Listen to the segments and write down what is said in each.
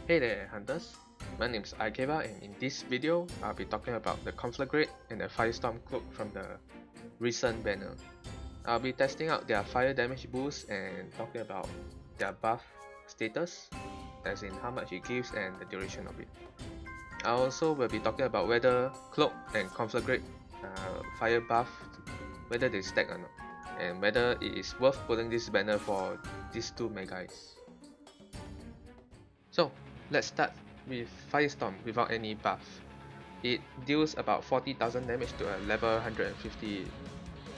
Hey there hunters, my name is Ikeba and in this video I'll be talking about the Conflagrate and the Firestorm Cloak from the recent banner. I'll be testing out their fire damage boost and talking about their buff status, as in how much it gives and the duration of it. I also will be talking about whether Cloak and Conflagrate fire buff, whether they stack or not, and whether it is worth pulling this banner for these two Magis. So let's start with Firestorm without any buff. It deals about 40,000 damage to a level 150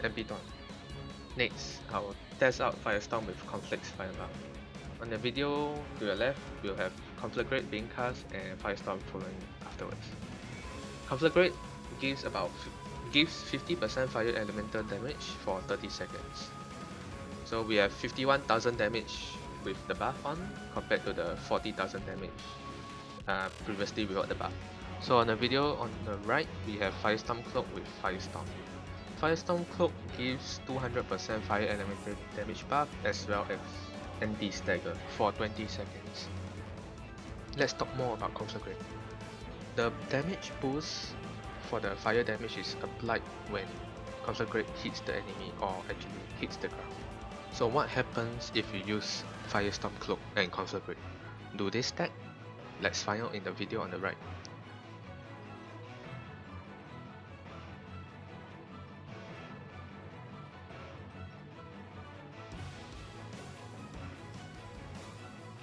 MP taunt. Next, I'll test out Firestorm with Conflagrate's fire buff. On the video to your left, we'll have Conflagrate being cast and Firestorm following afterwards. Conflagrate gives 50% fire elemental damage for 30 seconds. So we have 51,000 damage with the buff on compared to the 40,000 damage previously without the buff. So on the video on the right, we have Firestorm Cloak with Firestorm. Firestorm Cloak gives 200% fire elemental damage buff as well as anti-stagger for 20 seconds. Let's talk more about Conflagrate. The damage boost for the fire damage is applied when Conflagrate hits the enemy or actually hits the ground. So what happens if you use Firestorm Cloak and Conflagrate? Do they stack? Let's find out in the video on the right.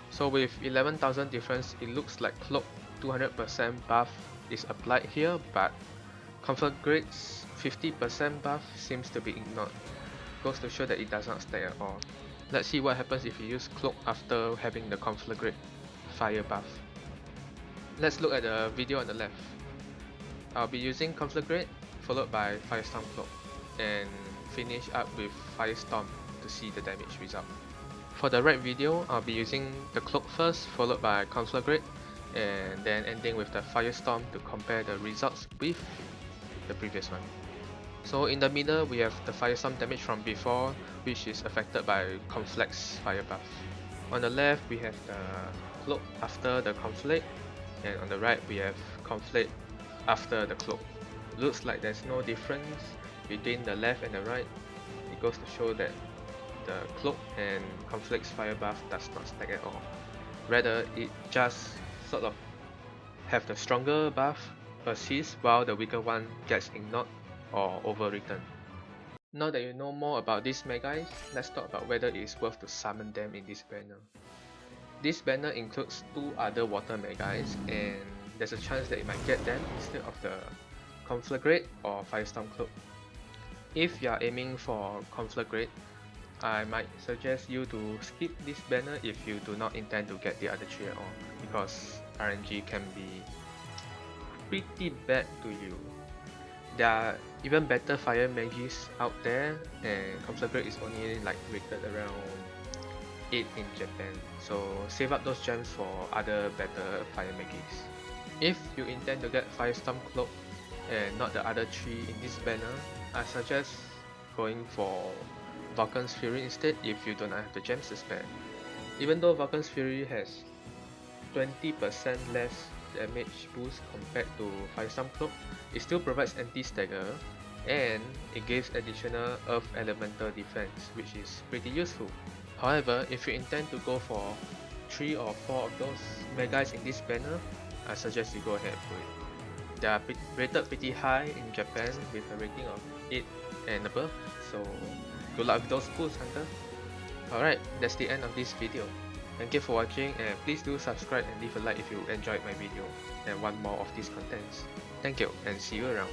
So with 11,000 difference, it looks like Cloak 200% buff is applied here, but Conflagrate's 50% buff seems to be ignored. Goes to show that it does not stack at all. Let's see what happens if you use Cloak after having the Conflagrate fire buff. Let's look at the video on the left. I'll be using Conflagrate followed by Firestorm Cloak and finish up with Firestorm to see the damage result. For the right video, I'll be using the Cloak first followed by Conflagrate and then ending with the Firestorm to compare the results with the previous one. So in the middle, we have the Firestorm damage from before, which is affected by Conflag's fire buff. On the left, we have the Cloak after the Conflag, and on the right, we have Conflag after the Cloak. Looks like there's no difference between the left and the right. It goes to show that the Cloak and Conflag's fire buff does not stack at all. Rather, it just sort of have the stronger buff persist while the weaker one gets ignored or overwritten. Now that you know more about these Magi, let's talk about whether it is worth to summon them in this banner. This banner includes two other water Magi and there's a chance that you might get them instead of the Conflagrate or Firestorm Cloak. If you are aiming for Conflagrate, I might suggest you to skip this banner if you do not intend to get the other three at all, because RNG can be pretty bad to you. There are even better fire magis out there, and Conflagrate is only like rated around 8 in Japan, so save up those gems for other better fire magis. If you intend to get Firestorm Cloak and not the other three in this banner, I suggest going for Vulcan's Fury instead if you do not have the gems to spare. Even though Vulcan's Fury has 20% less damage boost compared to Firestorm Cloak, it still provides anti-stagger and it gives additional earth elemental defense, which is pretty useful. However, if you intend to go for 3 or 4 of those Megais in this banner, I suggest you go ahead for it. They are rated pretty high in Japan with a rating of 8 and above, so good luck with those pulls, hunter. Alright, that's the end of this video. Thank you for watching and please do subscribe and leave a like if you enjoyed my video and want more of these contents. Thank you and see you around.